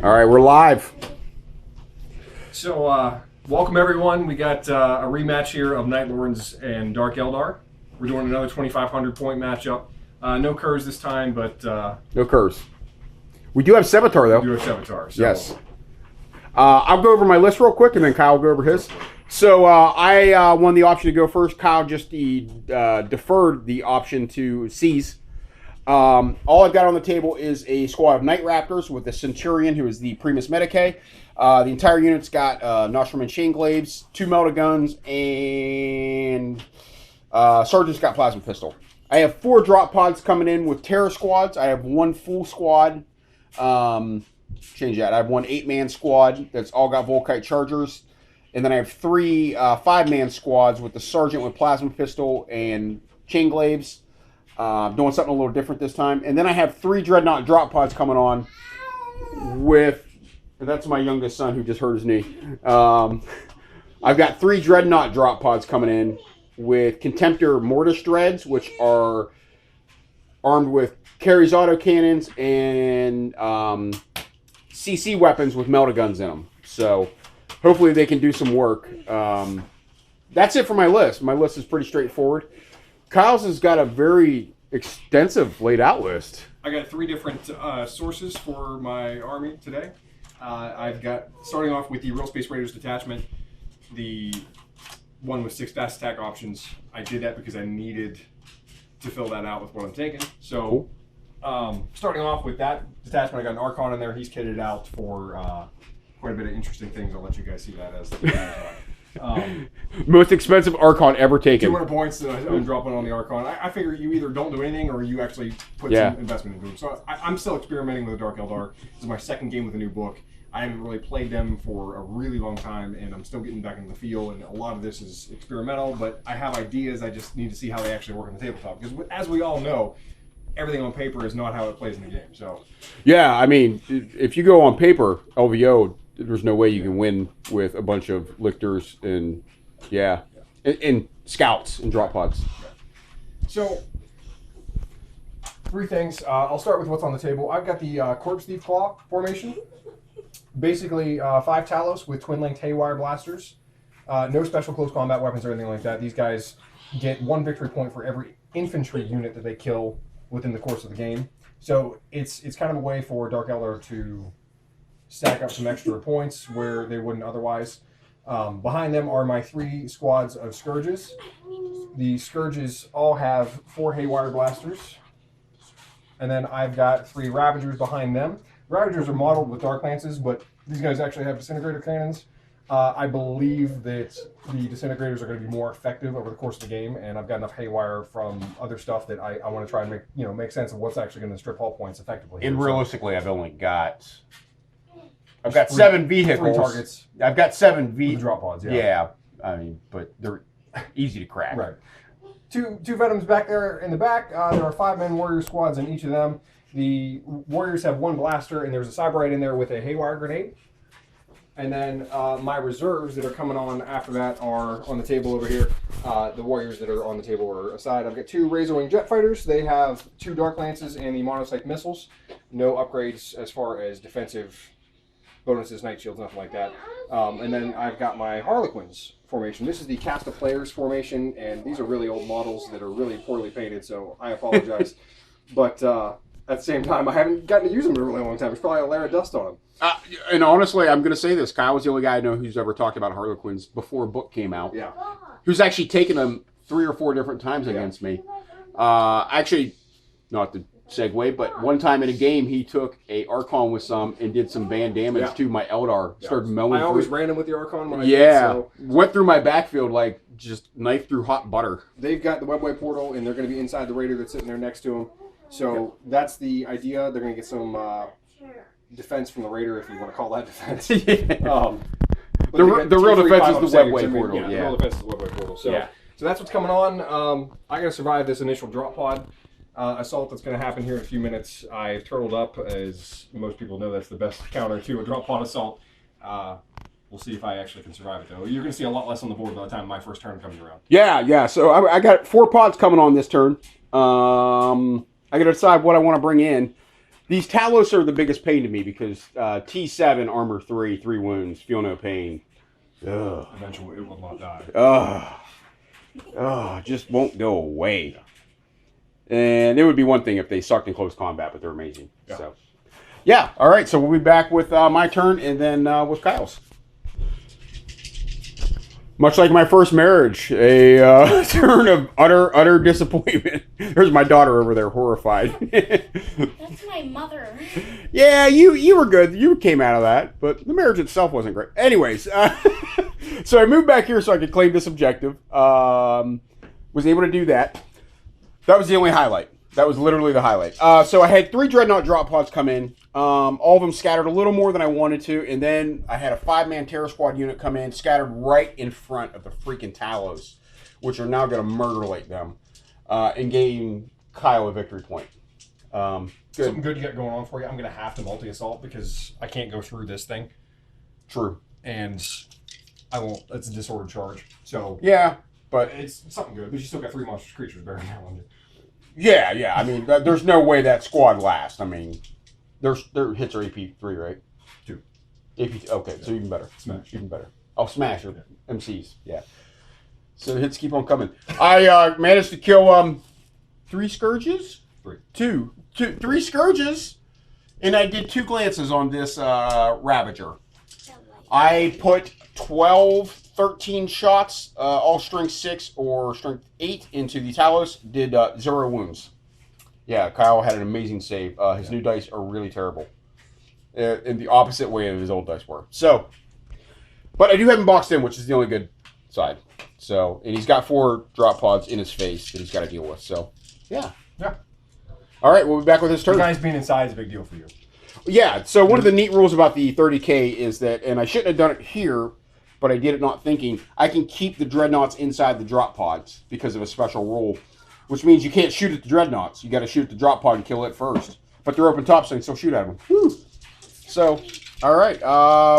All right, we're live. So, welcome everyone. We got a rematch here of Night Lords and Dark Eldar. We're doing another 2,500 point matchup. No Curs this time, but No Curs. We do have Sevatar, though. we do have Sevatar. So. Yes. I'll go over my list real quick, and then Kyle will go over his. So I won the option to go first. Kyle just deferred the option to seize. All I've got on the table is a squad of Night Raptors with the Centurion, who is the Primus Medicae. The entire unit's got Nostrum and Chain Glaives, 2 Melta Guns, and Sergeant's got Plasma Pistol. I have 4 drop pods coming in with Terror Squads. I have 1 full squad. Change that. I have 1 8-man squad that's all got Volkite Chargers. And then I have 3 5-man squads with the Sergeant with Plasma Pistol and Chain Glaives. Doing something a little different this time. And then I have 3 Dreadnought drop pods coming on with... That's my youngest son who just hurt his knee. I've got 3 Dreadnought drop pods coming in with Contemptor Mortis Dreads, which are armed with Carries autocannons and CC weapons with Melta Guns in them. So hopefully they can do some work. That's it for my list. My list is pretty straightforward. Kyle's has got a very extensive laid out list. I got 3 different sources for my army today. I've got, starting off with the Real Space Raiders detachment, the one with 6 fast attack options. I did that because I needed to fill that out with what I'm taking. So, starting off with that detachment, I got an Archon in there. He's kitted out for quite a bit of interesting things. I'll let you guys see that as the Most expensive Archon ever taken. 200 points that I'm dropping on the Archon. I figure you either don't do anything or you actually put some investment into them. So I'm still experimenting with the Dark Eldar. This is my second game with a new book. I haven't really played them for a really long time, and I'm still getting back into the feel, and a lot of this is experimental, but I have ideas. I just need to see how they actually work on the tabletop. Because as we all know, everything on paper is not how it plays in the game. So yeah, I mean, if you go on paper, LVO, there's no way you can win with a bunch of lictors and and scouts and drop pods. So 3 things. I'll start with what's on the table. I've got the Corpse Thief Claw formation. Basically, 5 Talos with twin-linked Haywire blasters. No special close combat weapons or anything like that. These guys get 1 victory point for every infantry unit that they kill within the course of the game. So it's kind of a way for Dark Eldar to stack up some extra points where they wouldn't otherwise. Behind them are my 3 squads of Scourges. The Scourges all have 4 Haywire blasters. And then I've got 3 Ravagers behind them. Ravagers are modeled with Dark Lances, but these guys actually have Disintegrator Cannons. I believe that the Disintegrators are going to be more effective over the course of the game, and I've got enough Haywire from other stuff that I want to try and make sense of what's actually going to strip hull points effectively. And realistically, I've got 7 vehicles. 3 targets. I've got 7 drop pods, Yeah, I mean, but they're easy to crack. Right. Two Venoms back there in the back. There are 5-man warrior squads in each of them. The warriors have 1 blaster, and there's a Cyberite in there with a Haywire grenade. And then my reserves that are coming on after that are on the table over here. The warriors that are on the table are aside. I've got 2 Razorwing jet fighters. They have 2 Dark Lances and the Monocyte missiles. No upgrades as far as defensive bonuses, night shields, nothing like that. And then I've got my Harlequins formation. This is the cast of players formation, and these are really old models that are really poorly painted, so I apologize. But at the same time, I haven't gotten to use them in a really long time. There's probably a layer of dust on them. And honestly, I'm going to say this. Kyle was the only guy I know who's ever talked about Harlequins before a book came out. Yeah. Who's actually taken them 3 or 4 different times against me. Actually, not to segue, but one time in a game, he took a Archon with some and did some band damage to my Eldar. Started mowing I always ran him with the Archon when I did, so. Went through my backfield like just knife through hot butter. They've got the webway portal, and they're going to be inside the Raider that's sitting there next to him. So that's the idea. They're going to get some defense from the Raider, if you want to call that defense. The real defense is the webway portal. The real defense is the webway portal. So that's what's coming on. I got to survive this initial drop pod assault that's going to happen here in a few minutes. I've turtled up, as most people know. That's the best counter to a drop pod assault. We'll see if I actually can survive it, though. You're going to see a lot less on the board by the time my first turn comes around. Yeah. So I got 4 pods coming on this turn. I got to decide what I want to bring in. These Talos are the biggest pain to me because T7 armor 3 wounds, feel no pain. Ugh. Eventually, it will not die. Just won't go away. And it would be one thing if they sucked in close combat, but they're amazing. Yeah. So, yeah. All right. So we'll be back with my turn and then with Kyle's. Much like my first marriage, a turn of utter disappointment. There's my daughter over there, horrified. That's my mother. Yeah, you were good. You came out of that, but the marriage itself wasn't great. Anyways, so I moved back here so I could claim this objective. Was able to do that. That was the only highlight. That was literally the highlight. So I had 3 Dreadnought drop pods come in. All of them scattered a little more than I wanted to, and then I had a 5-man Terror Squad unit come in, scattered right in front of the freaking Talos, which are now going to murder-late them, and gain Kyle a victory point. Good. Something good you got going on for you. I'm going to have to multi-assault because I can't go through this thing. True. And I won't. It's a disordered charge. So yeah, but it's something good. But you still got 3 monstrous creatures bearing down on you. Yeah. I mean, there's no way that squad lasts. I mean, their hits are AP 3, right? 2. AP. Okay, so even better. Smash. Even better. Oh, smash or MCs. Yeah. So the hits keep on coming. I managed to kill 3 scourges. 3 scourges, and I did 2 glances on this Ravager. I put 13 shots, all strength 6 or strength 8 into the Talos, did 0 wounds. Yeah, Kyle had an amazing save. His new dice are really terrible. In the opposite way of his old dice were. So, but I do have him boxed in, which is the only good side. So, and he's got 4 drop pods in his face that he's got to deal with. So, yeah. All right, we'll be back with his turn. The guys being inside is a big deal for you. Yeah, so one of the neat rules about the 30K is that, and I shouldn't have done it here, but I did it not thinking, I can keep the Dreadnoughts inside the drop pods because of a special rule, which means you can't shoot at the Dreadnoughts. You got to shoot at the drop pod and kill it first. But they're open top, so you can still shoot at them. Whew. So, all right,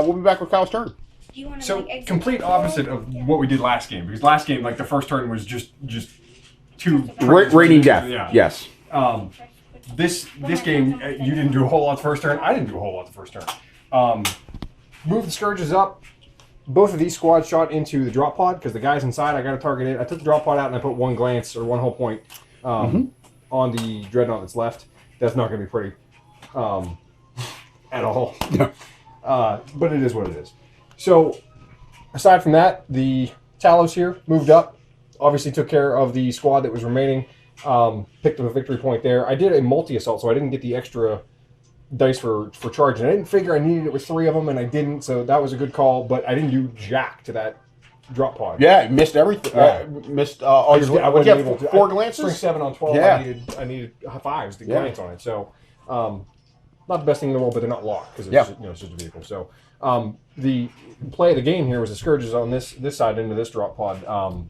we'll be back with Kyle's turn. Do you want to So, complete opposite of what we did last game. Because last game, like, the first turn was just 2... Raining death, Yeah. yes. This game, you didn't do a whole lot the first turn. I didn't do a whole lot the first turn. Move the Scourges up. Both of these squads shot into the drop pod because the guys inside, I got to target it. I took the drop pod out and I put 1 glance or 1 whole point on the Dreadnought that's left. That's not going to be pretty at all. No. But it is what it is. So, aside from that, the Talos here moved up. Obviously took care of the squad that was remaining. Picked up a victory point there. I did a multi-assault, so I didn't get the extra dice for charging. I didn't figure I needed it with 3 of them, and I didn't, so that was a good call, but I didn't do jack to that drop pod. Yeah, missed everything. Missed all your... I wasn't able to. 4 glances? String 7 on 12, Yeah. I needed 5s to glance on it, so not the best thing in the world, but they're not locked, because it's, it's just a vehicle. So the play of the game here was the Scourges on this side into this drop pod.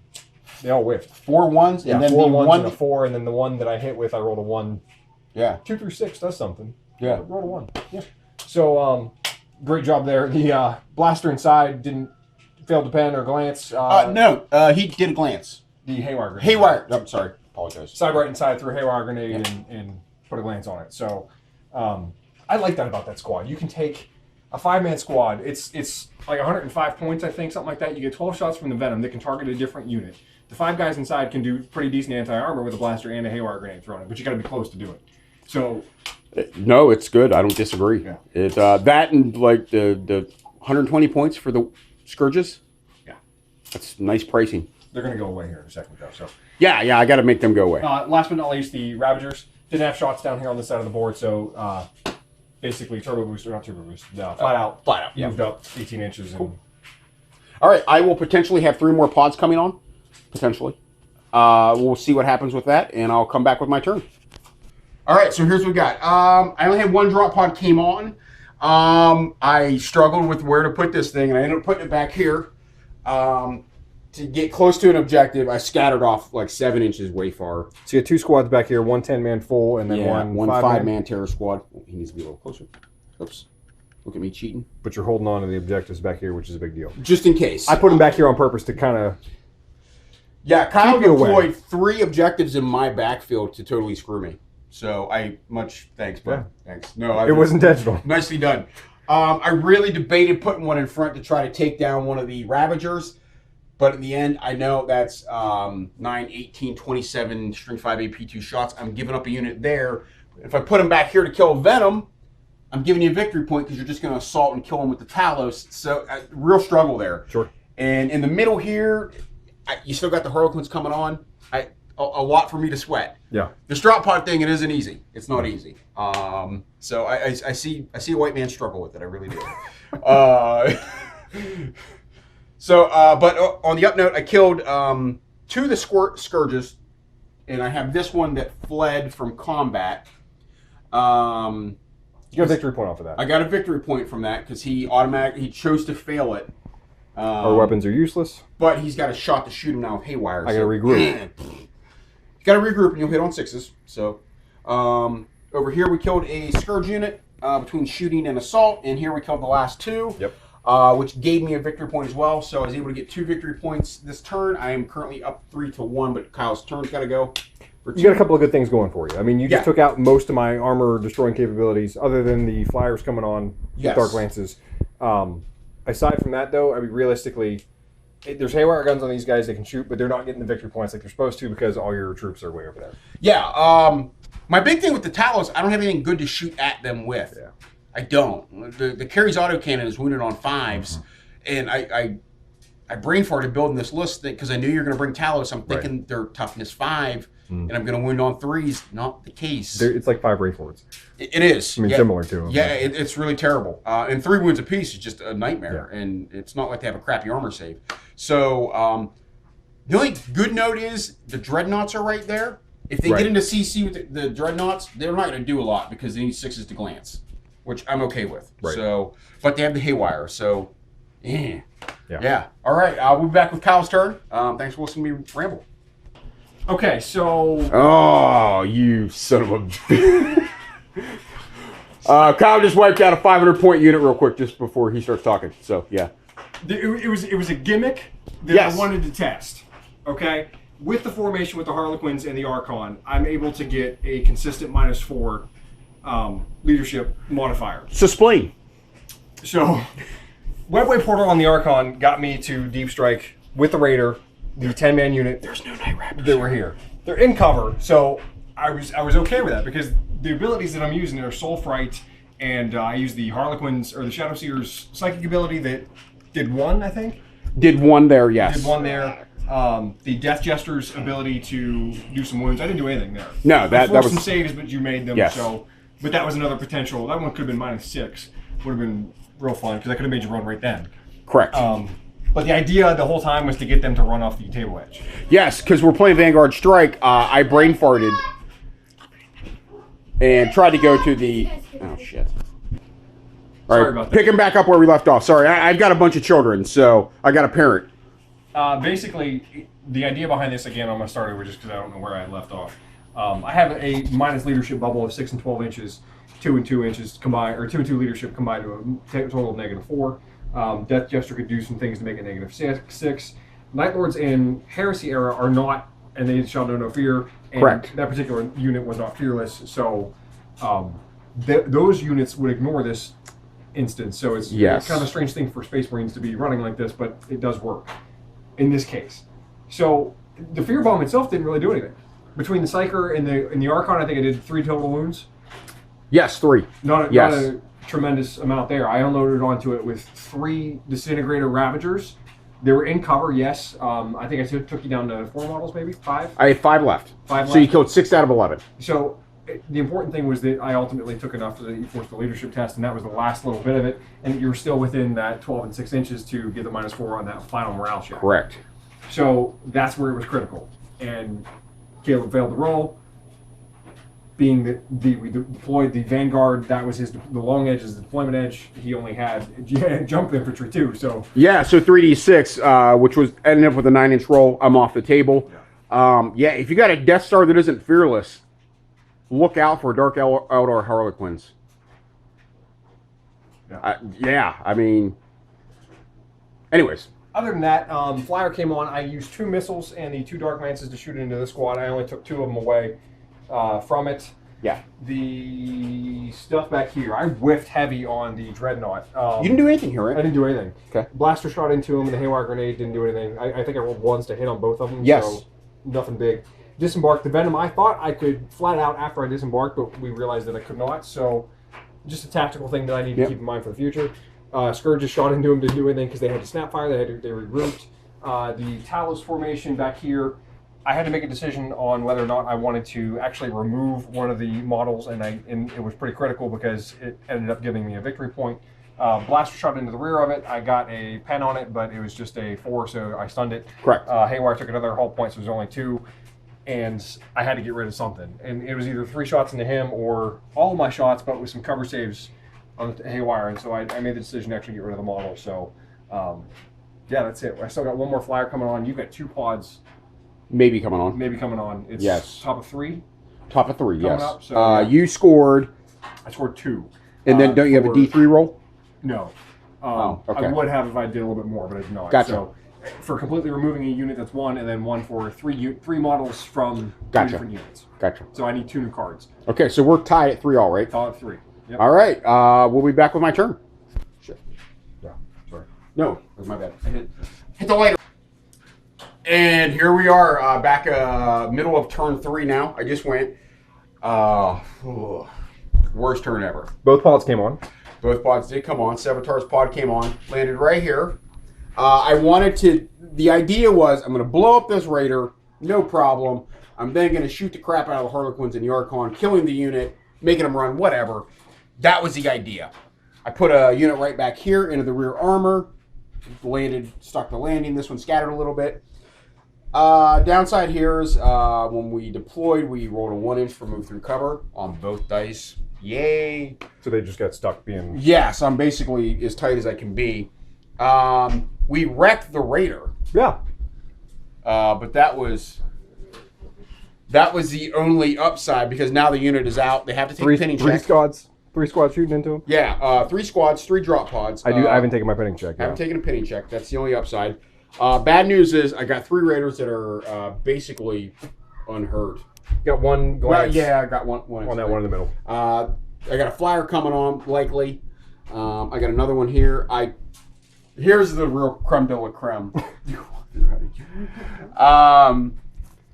They all whiffed. 4 ones, Yeah, and then 4 the ones one... and a 4, and then the one that I hit with, I rolled a 1. Yeah. 2 through 6 does something. Yeah. Rolled a 1. Yeah. So, great job there. The blaster inside didn't fail to pen or glance. No, he did a glance. The Haywire grenade. Haywire. I'm sorry. Apologize. Side right inside, threw a Haywire grenade and put a glance on it. So, I like that about that squad. You can take a 5-man squad. It's like 105 points, I think, something like that. You get 12 shots from the Venom that can target a different unit. The 5 guys inside can do pretty decent anti-armor with a blaster and a Haywire grenade thrown in, but you got to be close to do it. So, no, it's good. I don't disagree. Yeah. It that and like the 120 points for the Scourges. Yeah, that's nice pricing. They're going to go away here in a second, though. So, yeah, I got to make them go away. last but not least, the Ravagers didn't have shots down here on this side of the board, so basically turbo boost or not turbo boost, flat out, moved up 18 inches. Cool. All right, I will potentially have 3 more pods coming on. Potentially. We'll see what happens with that, and I'll come back with my turn. All right, so here's what we got. I only had 1 drop pod came on. I struggled with where to put this thing, and I ended up putting it back here. To get close to an objective, I scattered off like 7 inches way far. So you got 2 squads back here, 1 10-man full, and then one 5-man terror squad. Oh, he needs to be a little closer. Oops. Look at me cheating. But you're holding on to the objectives back here, which is a big deal. Just in case. I put them back here on purpose to kind of... Yeah, Kyle keep you away. deployed 3 objectives in my backfield to totally screw me. So thanks, bud. Thanks. No, It was intentional. Nicely done. I really debated putting one in front to try to take down one of the Ravagers, but in the end, I know that's 9, 18, 27 string 5 AP2 shots. I'm giving up a unit there. If I put them back here to kill Venom, I'm giving you a victory point because you're just going to assault and kill them with the Talos. So, real struggle there. Sure. And in the middle here, you still got the Harlequins coming on. A lot for me to sweat. Yeah. The strop pod thing, it isn't easy. It's not easy. So I see a white man struggle with it. I really do. But on the up note, I killed 2 of the Scourges, and I have this one that fled from combat. You got a victory point off of that. I got a victory point from that because he chose to fail it. Our weapons are useless. But he's got a shot to shoot him now with Haywire. I got to regroup. You got to regroup and you'll hit on 6s. So over here we killed a Scourge unit between shooting and assault, and here we killed the last 2. Yep. Which gave me a victory point as well. So I was able to get 2 victory points this turn. I am currently up 3-1, but Kyle's turn's got to go. You got a couple of good things going for you. I mean, you just took out most of my armor destroying capabilities, other than the flyers coming on with Dark Lances. Aside from that, though, I mean, realistically, there's haywire guns on these guys they can shoot, but they're not getting the victory points like they're supposed to because all your troops are way over there. Yeah. My big thing with the Talos, I don't have anything good to shoot at them with. Yeah. I don't. The Carrie's autocannon is wounded on 5s, and I brain farted building this list because I knew you're going to bring Talos. I'm thinking they're toughness 5, and I'm going to wound on 3s. Not the case. It's like 5 Wraith Lords. It is. I mean, similar to them. Yeah, it's really terrible. And 3 wounds apiece is just a nightmare, and it's not like they have a crappy armor save. So the only good note is the Dreadnoughts are right there. If they get into CC with the Dreadnoughts, they're not going to do a lot because they need 6s to glance, which I'm okay with. Right. So, but they have the Haywire, so yeah. All right, we'll be back with Kyle's turn. Thanks for listening to me ramble. Okay, so... Oh, you son of a... Kyle just wiped out a 500-point unit real quick just before he starts talking. So, yeah. It was a gimmick that I wanted to test, okay? With the formation with the Harlequins and the Archon, I'm able to get a consistent -4 leadership modifier. So, explain. So, Webway Portal on the Archon got me to Deep Strike with the Raider, the 10-man unit. There's no Night Raptors. They were here. They're in cover, so I was okay with that because the abilities that I'm using are Soul Fright, and I use the Harlequins or the Shadow Seer's psychic ability that did 1, I think. Did 1 there, yes. Did 1 there. The Death Jester's ability to do some wounds. I didn't do anything there. No, that was some saves, but you made them. Yes. So, but that was another potential. That one could have been -6. Would have been real fun because I could have made you run right then. Correct. But the idea the whole time was to get them to run off the table edge. Yes, because we're playing Vanguard Strike. I brain farted and tried to go to the... Oh, shit. All right, Sorry about that. Picking back up where we left off. Sorry, I've got a bunch of children, so I got a parent. Basically, the idea behind this, again, I'm going to start over just because I don't know where I left off. I have a minus leadership bubble of 6 and 12 inches, 2 and 2 inches combined, or 2 and 2 leadership combined to a total of -4. Death Jester could do some things to make it -6. Night Lords in Heresy era are not, and they shall know no fear. And Correct. That particular unit was not fearless, so those units would ignore this instance. So it's kind of a strange thing for Space Marines to be running like this, but it does work in this case. So the Fear Bomb itself didn't really do anything. Between the Psyker and the Archon, I think I did 3 total wounds. Yes, 3. Not a tremendous amount there. I unloaded onto it with 3 Disintegrator Ravagers. They were in cover, yes. I think I took you down to 4 models, maybe 5. I had 5 left. 5 left. So you killed 6 out of 11. So the important thing was that I ultimately took enough so that you forced the leadership test, and that was the last little bit of it. And you were still within that 12 and 6 inches to get the -4 on that final morale check. Correct. So that's where it was critical. And Caleb failed the roll. Being that we deployed the Vanguard, that was the long edge is the deployment edge. He only had jump infantry too. So yeah, so 3d6, which was ended up with a 9-inch roll. I'm off the table. Yeah, if you got a Death Star that isn't fearless, look out for Dark Eldar Harlequins. I mean, anyways. Other than that, Flyer came on. I used 2 missiles and the 2 Dark Lances to shoot into the squad. I only took 2 of them away from it. Yeah. The stuff back here, I whiffed heavy on the Dreadnought. You didn't do anything here, I right? didn't do anything. Okay. Blaster shot into him, and the Haywire Grenade didn't do anything. I think I rolled ones to hit on both of them. Yes. So nothing big. Disembarked the Venom. I thought I could flat out after I disembarked, but we realized that I could not. So just a tactical thing that I need to keep in mind for the future. Scourge just shot into him, didn't do anything because they had to snap fire. They regrouped. The Talos formation back here, I had to make a decision on whether or not I wanted to actually remove one of the models, and it was pretty critical because it ended up giving me a victory point. Blaster shot into the rear of it. I got a pen on it, but it was just a 4, so I stunned it. Correct. Haywire took another hull point, so it was only 2, and I had to get rid of something. And it was either 3 shots into him or all of my shots, but with some cover saves on Haywire, and so I made the decision to actually get rid of the model. So, yeah, that's it. I still got one more flyer coming on. You've got 2 pods. Maybe coming on. Maybe coming on. It's Yes. top of 3. Top of 3, yes. Up, so, yeah. You scored. I scored 2. And then don't you have a D3 roll? No. Okay. I would have if I did a little bit more, but I did not. Gotcha. So for completely removing a unit, that's 1, and then 1 for 3 models from 2 Gotcha. different units. Gotcha. So I need 2 new cards. Okay, so we're tied at 3 all, right? All at 3. Yep. All right. We'll be back with my turn. Shit. Yeah. Sorry. No, that's my bad. I hit the lighter. And here we are, back middle of turn 3 now. I just went. Worst turn ever. Both pods came on. Both pods did come on. Sevatar's pod came on. Landed right here. I wanted to. The idea was I'm going to blow up this Raider. No problem. I'm then going to shoot the crap out of the Harlequins and the Archon, killing the unit, making them run, whatever. That was the idea. I put a unit right back here into the rear armor. Landed, stuck the landing. This one scattered a little bit. Downside here is when we deployed, we rolled a 1-inch for move through cover on both dice. Yay! So they just got stuck being. Yes, I'm basically as tight as I can be. We wrecked the Raider. Yeah. But that was the only upside because now the unit is out. They have to take a pinning check. 3 squads shooting into him. Yeah, 3 squads, 3 drop pods. I haven't taken my pinning check. I haven't taken a pinning check. That's the only upside. Bad news is I got 3 Raiders that are basically unhurt. Got 1 glance. Well, yeah, I got one on that one in the middle. I got a flyer coming on, likely. I got another one here. Here's the real creme de la creme.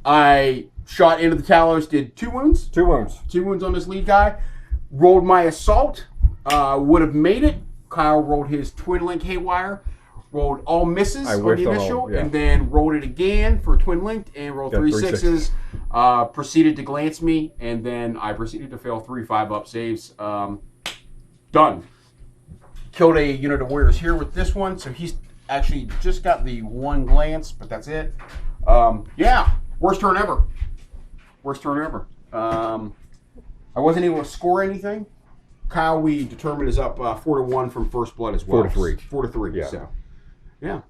I shot into the Talos, did 2 wounds. 2 wounds. 2 wounds on this lead guy. Rolled my assault. Would have made it. Kyle rolled his twin link haywire. Rolled all misses on the initial, and then rolled it again for twin linked and rolled 3 sixes. Proceeded to glance me, and then I proceeded to fail 3 5-up saves. Done. Killed a unit of warriors here with this one, so he's actually just got the 1 glance, but that's it. Yeah, worst turn ever. Worst turn ever. I wasn't able to score anything. Kyle, we determined, is up 4-1 from first blood as well. 4-3. 4-3. Yeah. So, yeah.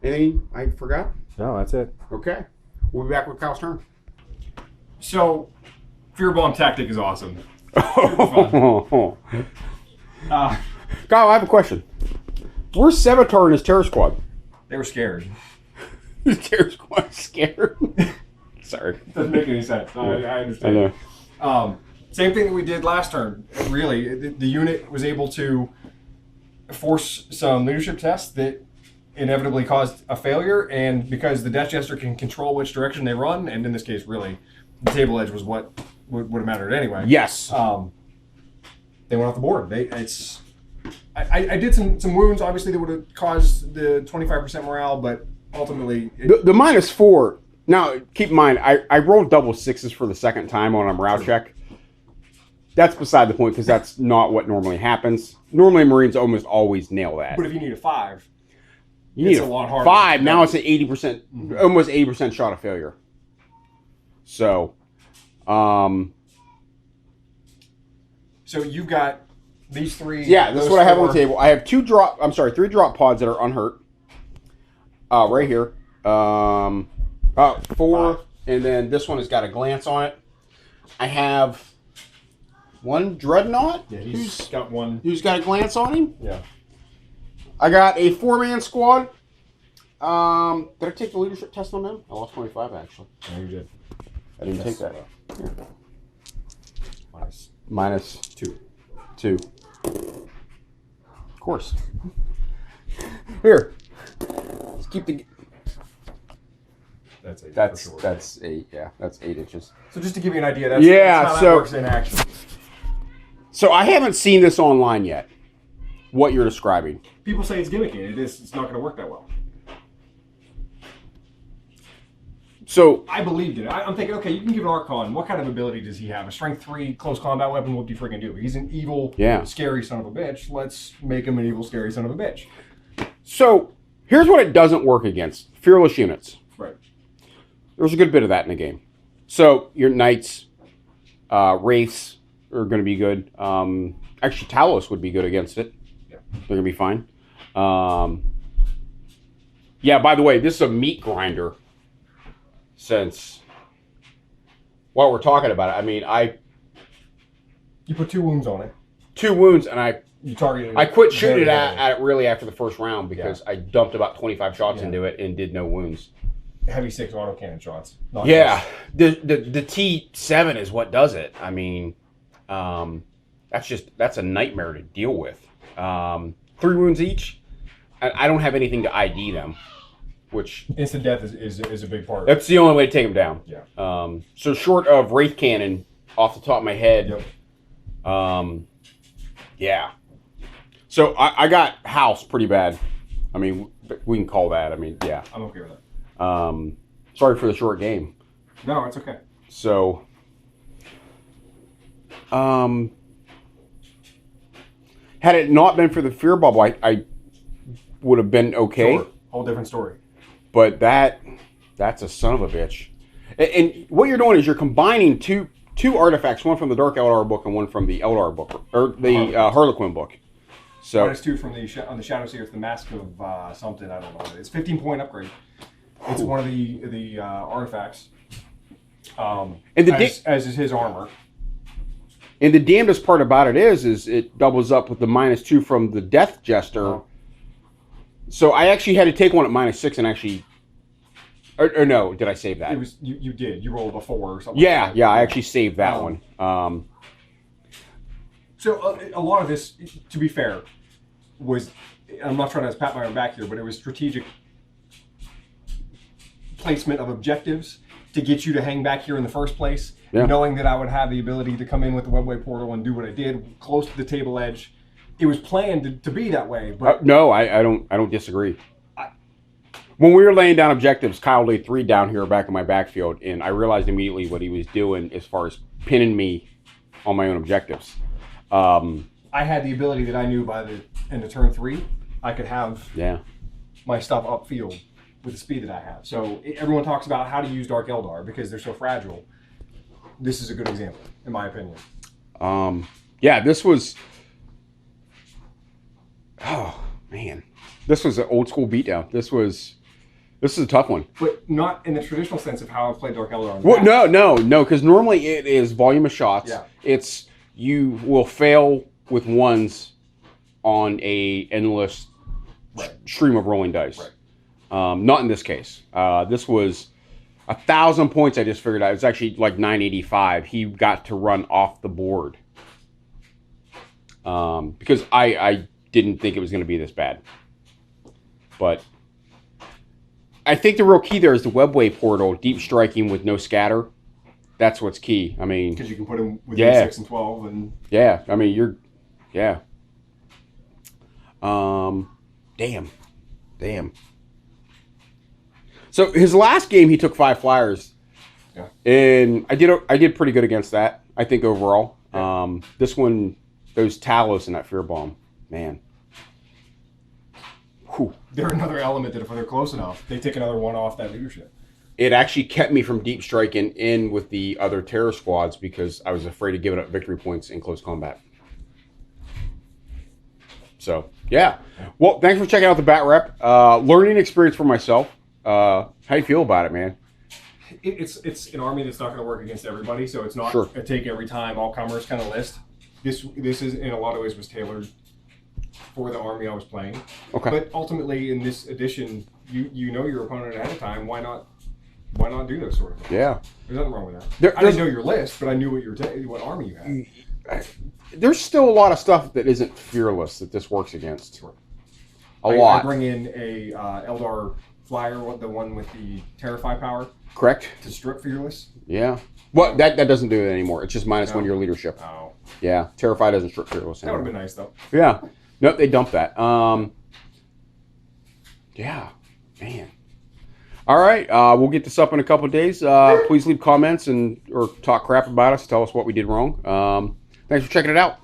Anything I forgot? No, that's it. Okay. We'll be back with Kyle's turn. So, Fear Bomb tactic is awesome. Kyle, I have a question. Where's Sevatar and his terror squad? They were scared. His terror squad scared? Sorry. Doesn't make any sense. I understand. I know. Same thing that we did last turn. Really, the unit was able to force some leadership tests that inevitably caused a failure, and because the Death Jester can control which direction they run, and in this case, really, the table edge was what would have mattered anyway. Yes. They went off the board. I did some wounds, obviously, that would have caused the 25% morale, but ultimately... The -4, now, keep in mind, I rolled double 6s for the second time on a morale check. That's beside the point because that's not what normally happens. Normally, Marines almost always nail that. But if you need a 5, you need a lot harder. 5. Now it's an 80%, almost 80% shot of failure. So, So you've got these 3. yeah, that's what I have on the table. I have 3 drop pods that are unhurt. Right here. 4, and then this one has got a glance on it. I have 1 dreadnought. Yeah, he's got 1. Who's got a glance on him? Yeah. I got a 4-man squad. Did I take the leadership test on them? I lost 25 actually. No, you did. I didn't take that. Minus 2. 2. Of course. Here. Let's keep the... That's 8. That's for sure. that's 8. Yeah, that's 8 inches. So just to give you an idea, that's, Yeah, that's how so- that works in action. So I haven't seen this online yet. What you're describing. People say it's gimmicky. It is. It's not going to work that well. So I believed it. I'm thinking, okay, you can give an Archon. What kind of ability does he have? A Strength 3 close combat weapon? What do you freaking do? He's an evil, scary son of a bitch. Let's make him an evil, scary son of a bitch. So here's what it doesn't work against: fearless units. Right. There's a good bit of that in the game. So your knights, wraiths are going to be good. Actually, Talos would be good against it. Yeah. They're going to be fine. Yeah. By the way, this is a meat grinder. Since while we're talking about it, I mean, You put 2 wounds on it. 2 wounds, and You targeted it. I quit shooting at it really after the first round because I dumped about 25 shots Yeah. into it and did no wounds. Heavy 6 autocannon shots. Not Yeah, the T7 is what does it. I mean, that's a nightmare to deal with. 3 wounds each, and I don't have anything to ID them, which Instant death is a big part. that's the only way to take them down. Yeah. So short of Wraith Cannon, off the top of my head, yeah. So I got house pretty bad. I mean, we can call that. I mean, yeah. I'm okay with that. Sorry for the short game. No, it's okay. So, had it not been for the fear bubble, I would have been okay. Sure. Whole different story. But that's a son of a bitch. And what you're doing is you're combining two artifacts, one from the Dark Eldar book and one from the Eldar book, or the Harlequin book. So -2 from on the Shadow Seer, it's the Mask of something, I don't know what it is. 15-point upgrade. It's one of the artifacts. And as is his armor. And the damnedest part about it is it doubles up with the -2 from the Death Jester. Oh. So I actually had to take one at -6 and actually, or no, did I save that? It was you did. You rolled a 4 or something. Yeah, like that. yeah, I actually saved that one. So a lot of this, to be fair, was, I'm not trying to pat my own back here, but it was strategic placement of objectives to get you to hang back here in the first place, knowing that I would have the ability to come in with the webway portal and do what I did close to the table edge. It was planned to be that way, but no, I don't disagree. When we were laying down objectives, Kyle laid 3 down here back in my backfield, and I realized immediately what he was doing as far as pinning me on my own objectives. I had the ability that I knew by the end of turn 3, I could have my stuff upfield with the speed that I have. So everyone talks about how to use Dark Eldar because they're so fragile. This is a good example, in my opinion. Yeah, this was... Oh, man. This was an old school beatdown. This is a tough one. But not in the traditional sense of how I've played Dark Eldar. Well, no, because normally it is volume of shots. Yeah. It's, you will fail with ones on a endless stream of rolling dice. Right. Not in this case. This was 1,000 points. I just figured out. It was actually like 985. He got to run off the board. Because I didn't think it was going to be this bad. But I think the real key there is the webway portal, deep striking with no scatter. That's what's key. I mean, because you can put him with 6 and 12 and I mean, you're damn. So his last game, he took 5 flyers. Yeah. And I did pretty good against that, I think, overall. Yeah. This one, those Talos and that Fear Bomb, man. Whew. They're another element that if they're close enough, they take another one off that leadership. It actually kept me from deep striking in with the other terror squads because I was afraid of giving up victory points in close combat. So, yeah. Well, thanks for checking out the Bat Rep. Learning experience for myself. How do you feel about it, man? It's an army that's not going to work against everybody, so it's not Sure. a take every time all comers kind of list. This is in a lot of ways was tailored for the army I was playing. Okay. But ultimately, in this edition, you know your opponent ahead of time. Why not do those sort of things? Yeah. There's nothing wrong with that. I didn't know your list, but I knew what army you had. there's still a lot of stuff that isn't fearless that this works against. Sure. A I lot. bring in a Eldar flyer, the one with the Terrify power, Correct? to strip fearless. Yeah. Well, that doesn't do it anymore. It's just minus No. 1 your leadership. Oh, Yeah. Terrify doesn't strip fearless that would anymore. have been nice though. Yeah. Nope, they dumped that. Yeah. Man. All right. We'll get this up in a couple of days. Please leave comments or talk crap about us. Tell us what we did wrong. Thanks for checking it out.